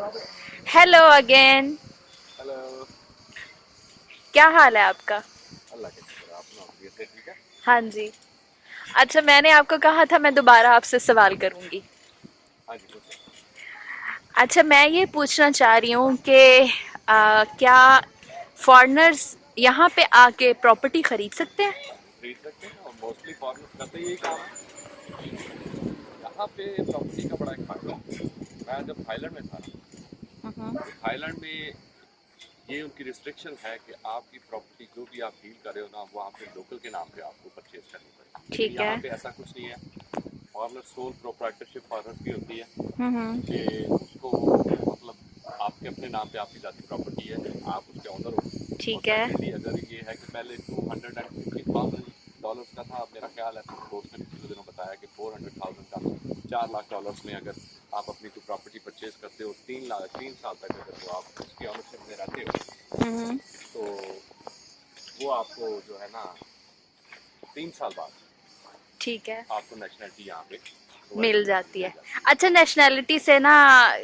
Hello again. Hello. क्या हाल है आपका? अल्लाह का शुक्र है, आप सुनाओ, तबीयत से ठीक है? हाँ जी। अच्छा, मैंने आपको कहा था मैं दोबारा आपसे सवाल करूंगी। हाँ जी, पूछो। अच्छा, मैं ये पूछना चाह रही हूँ कि क्या फॉरेनर्स यहाँ पे आके प्रॉपर्टी खरीद सकते हैं? खरीद सकते हैं, और मोस्टली फॉरेनर्स करते यही काम है। यहाँ पे प्रॉपर्टी का बड़ा एक फायदा है। मैं जब थाईलैंड में था ना, तो थाईलैंड में ये उनकी रिस्ट्रिक्शन है कि आपकी प्रॉपर्टी जो भी आप डील कर रहे हो ना, वो आपके लोकल के नाम पे आपको परचेज करनी पड़ेगी। लेकिन ठीक यहाँ है। पे ऐसा कुछ नहीं है। फॉरेनर सोल प्रोप्राइटरशिप फॉरेनर्स की होती है हम्म। कि उसको मतलब आपके अपने नाम पे आपकी ज़ाती प्रॉपर्टी है, आप उसके ऑनर हो। और ठीक है। सेकेंडली अगर ये है कि पहले $250,000 का था, अब मेरा ख्याल है दोस्त ने पिछले दिनों बताया कि 400,000 का, $4 लाख में अगर आप अपनी कोई प्रॉपर्टी परचेज करते हो, 3 साल तक अगर वो आप उसकी ऑनरशिप में रहते हो, हम्म। तो वो आपको जो है ना 3 साल बाद ठीक है। आपको नेशनलिटी यहाँ पे प्रोवाइड मिल की जाती है, जाती है। मिल जाती अच्छा, नेशनैलिटी से ना,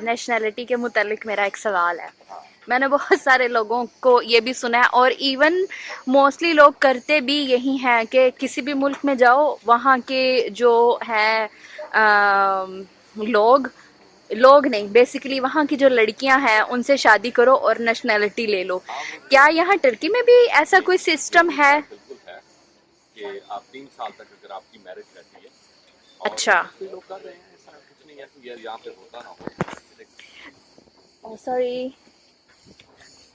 नेशनैलिटी के मुतालिक मेरा एक सवाल है। है। हाँ, मैंने बहुत सारे लोगों को ये भी सुना है, और इवन मोस्टली लोग करते भी यही हैं कि किसी भी मुल्क में जाओ, वहाँ के जो है लोग लोग नहीं, बेसिकली वहाँ की जो लड़कियां हैं उनसे शादी करो और नेशनैलिटी ले लो। हाँ, वो तो क्या यहाँ टर्की में भी ऐसा ये कोई सिस्टम बिल्कुल है? है, बिल्कुल है कि आप 3 साल तक अगर आपकी मैरिज रहती है, और अच्छा। मोस्टली लोग कर रहे हैं, ऐसा कुछ नहीं है कि यार यहाँ पे होता ना हो। सॉरी।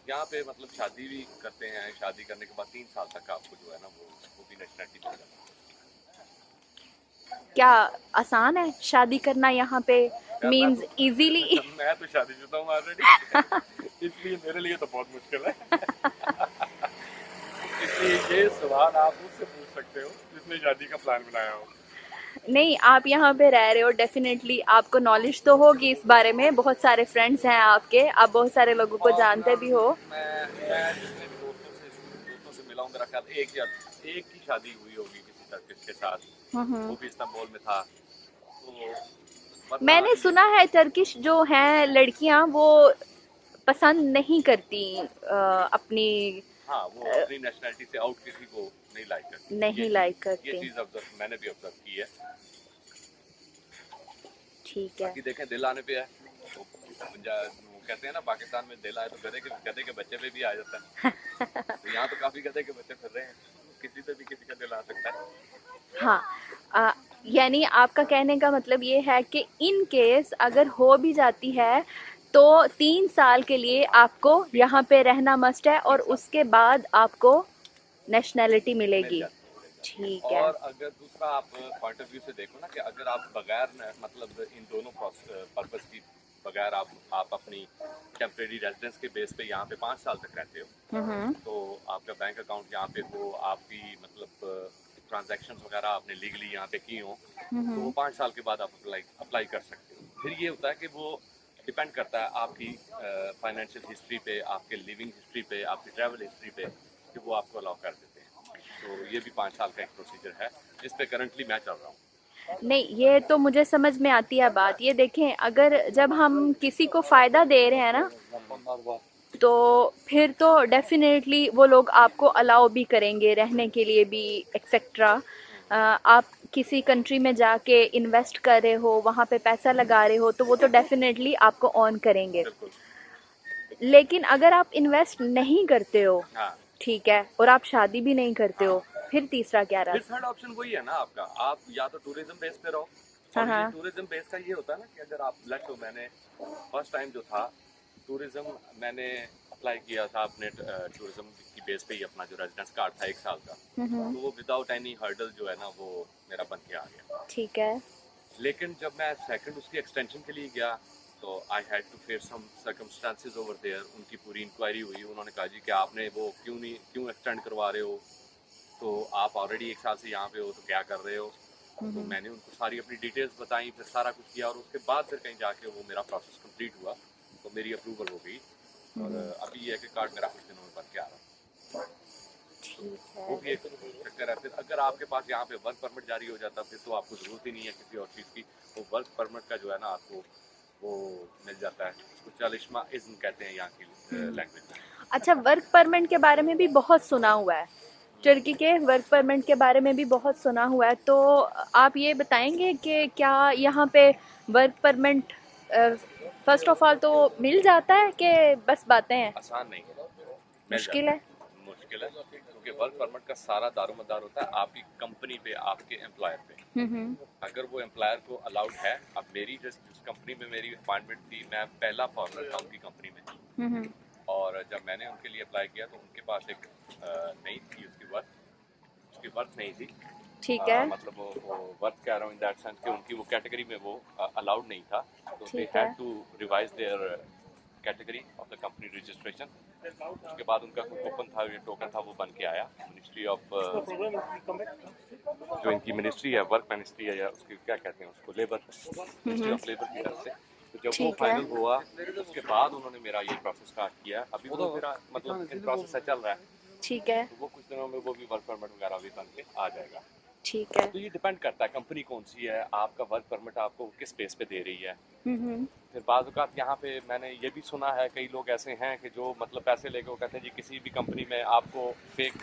यहाँ पे मतलब शादी भी करते हैं, शादी करने के बाद 3 साल तक आपको जो है ना वो भी नेशनलिटी मिल जाती है। क्या आसान है शादी करना यहाँ पे? यार मैं मीन्स तो इजीली? मैं तो शादीशुदा हूँ ऑलरेडी। इसलिए मेरे लिए तो बहुत मुश्किल है। इसलिए ये सवाल आप उससे पूछ सकते हो जिसने शादी का प्लान बनाया हो। नहीं, आप यहाँ पे रह रहे हो, डेफिनेटली आपको नॉलेज तो होगी इस बारे में, बहुत सारे फ्रेंड्स हैं आपके, आप बहुत सारे लोगों को और जानते भी हो। मैं जितने भी दोस्तों से मिला हूँ, मेरा ख्याल एक की शादी हुई होगी किसी टर्किश के साथ। हम्म। वो भी इस्तांबुल में था। तो वरना मैंने ये सुना है टर्किश जो हैं लड़कियां, वो पसंद नहीं करती अपनी, हाँ, वो अपनी नेशनैलिटी से आउट किसी को नहीं लाइक करती। नहीं लाइक ये करती। चीज़ ऑब्जर्व मैंने भी ऑब्जर्व की है। ठीक है। बाकी देखें, दिल आने पे है। वो वो कहते हैं ना, पाकिस्तान में दिल आए तो गधे के बच्चे पे भी आ जाता है। तो यहाँ तो काफ़ी गधे के बच्चे फिर रहे हैं, किसी पे भी किसी का दिल आ सकता है। हाँ। आ, यानी आपका कहने का मतलब ये है कि इन केस अगर हो भी जाती है तो 3 साल के लिए आपको तीन यहाँ साल पे रहना मस्ट है, तीन और साल उसके बाद आपको नेशनैलिटी मिल मिलेगी। जाती है, मिल जाती है। ठीक है। और अगर दूसरा आप पॉइंट ऑफ व्यू से देखो ना, कि अगर आप बगैर मतलब इन दोनों पर्पस की बगैर आप अपनी टेम्परेरी रेजिडेंस के बेस पे यहाँ पे 5 साल तक रहते हो, हम्म। तो आपका बैंक अकाउंट यहाँ पे हो, आपकी मतलब ट्रांजैक्शंस वगैरह आपने लीगली यहाँ पे की हो, तो वो 5 साल के बाद आप अप्लाई कर सकते हो। फिर ये होता है कि वो डिपेंड करता है आपकी फाइनेंशियल हिस्ट्री पे, आपके लिविंग हिस्ट्री पे, आपकी ट्रैवल हिस्ट्री पे, कि वो आपको अलाउ कर देते हैं। तो ये भी 5 साल का एक प्रोसीजर है जिस पे करंटली मैं चल रहा हूँ। नहीं, ये तो मुझे समझ में आती है बात। ये देखें, अगर जब हम किसी को फायदा दे रहे हैं ना, तो फिर तो डेफिनेटली वो लोग आपको अलाउ भी करेंगे रहने के लिए भी, एक्सेट्रा। आप किसी कंट्री में जाके इन्वेस्ट कर रहे हो, वहाँ पे पैसा लगा रहे हो, तो वो तो डेफिनेटली आपको ऑन करेंगे। बिल्कुल। लेकिन अगर आप इन्वेस्ट नहीं करते हो, हाँ, ठीक है, और आप शादी भी नहीं करते हाँ। हो, फिर तीसरा क्या फिर रास्ता? थर्ड ऑप्शन वही है ना आपका, आप या तो टूरिज्म बेस पे रहो। हाँ और ये हाँ। टूरिज्म बेस का ये होता है ना कि अगर आप लेट लो, मैंने फर्स्ट टाइम जो था टूरिज्म, मैंने अप्लाई किया था अपने टूरिज्म की बेस पे ही, अपना जो रेजिडेंस कार्ड था 1 साल का, तो वो विदाउट एनी हर्डल जो है ना वो मेरा बन के आ गया। ठीक है। लेकिन जब मैं सेकंड उसकी एक्सटेंशन के लिए गया, तो I had to face some circumstances over there. उनकी पूरी इंक्वायरी हुई, उन्होंने कहा जी कि आपने वो क्यों एक्सटेंड करवा रहे हो, तो आप ऑलरेडी 1 साल से यहाँ पे हो, तो क्या कर रहे हो। तो मैंने उनको सारी अपनी डिटेल्स बताई, फिर सारा कुछ किया, और उसके बाद फिर कहीं जाके वो मेरा प्रोसेस कंप्लीट हुआ, तो मेरी अप्रूवल हो गई। और अभी ये है कि कार्ड मेरा कुछ दिनों में बन के आ रहा है। ठीक वो है। भी एक चक्कर है। फिर अगर आपके पास यहाँ पे वर्क परमिट जारी हो जाता, फिर तो आपको ज़रूरत ही नहीं है किसी और चीज़ की। वो वर्क परमिट का जो है ना आपको वो मिल जाता है, उसको चालिश्मा इज़्म कहते हैं यहाँ की लैंग्वेज में। अच्छा, वर्क परमिट के बारे में भी बहुत सुना हुआ है, टर्की के वर्क परमिट के बारे में भी बहुत सुना हुआ है, तो आप ये बताएंगे कि क्या यहाँ पे work permit first of all तो मिल जाता है कि बस बातें हैं? आसान नहीं है, मिल मुश्किल जाता है। है, मुश्किल है, क्योंकि वर्क परमिट का सारा दारोमदार होता है आपकी कंपनी पे, आपके एम्प्लॉयर पे। अगर वो एम्प्लॉयर को अलाउड है, अब मेरी जिस कंपनी में मेरी अपॉइंटमेंट थी, मैं पहला फॉरनर था उनकी कंपनी में, और जब मैंने उनके लिए अप्लाई किया तो उनके पास एक नहीं थी उसकी वर्थ नहीं थी। ठीक है। मतलब वो वर्थ कह रहा हूँ इन दैट सेंस कि उनकी वो कैटेगरी में वो अलाउड नहीं था, तो दे ठीक है। Had to revise their category of the company registration. उसके बाद उनका कोई कूपन था, ये टोकन था, वो बन के आया मिनिस्ट्री ऑफ, जो इनकी मिनिस्ट्री है, वर्क मिनिस्ट्री है, या उसकी क्या कहते हैं उसको, लेबर, मिनिस्ट्री ऑफ लेबर की तरफ से। तो जब वो ठीक है। फाइनल हुआ उसके बाद उन्होंने मेरा ये प्रोसेस स्टार्ट किया। अभी वो मेरा मतलब इन प्रोसेस से चल रहा है, ठीक है। तो वो कुछ दिनों में वो भी वर्क परमिट वगैरह भी बन के आ जाएगा। ठीक है। तो ये डिपेंड करता है कंपनी कौन सी है, आपका वर्क परमिट आपको किस बेस पे दे रही है। हम्म। फिर बाज़ औक़ात यहाँ पे मैंने ये भी सुना है, कई लोग ऐसे हैं कि जो मतलब पैसे लेके वो कहते हैं जी किसी भी कंपनी में आपको फेक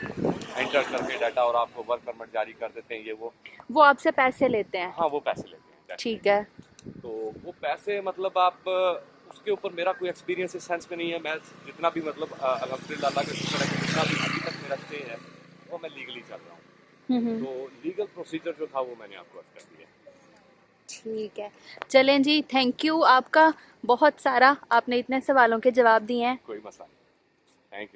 एंटर करके डाटा और आपको वर्क परमिट जारी कर देते हैं, ये वो आपसे पैसे लेते हैं? हाँ वो पैसे लेते हैं। ठीक है। तो वो पैसे मतलब आप उसके ऊपर मेरा कोई एक्सपीरियंस इस सेंस में नहीं है। मैं जितना भी मतलब अल्हम्दुलिल्लाह अल्लाह के शुक्र है कि जितना भी अभी तक मेरा स्टे है वो मैं लीगली चल रहा हूँ। तो लीगल प्रोसीजर जो था वो मैंने आपको कर दिया। ठीक है, चलें जी, थैंक यू आपका बहुत सारा, आपने इतने सवालों के जवाब दिए हैं। कोई मसला नहीं, थैंक यू।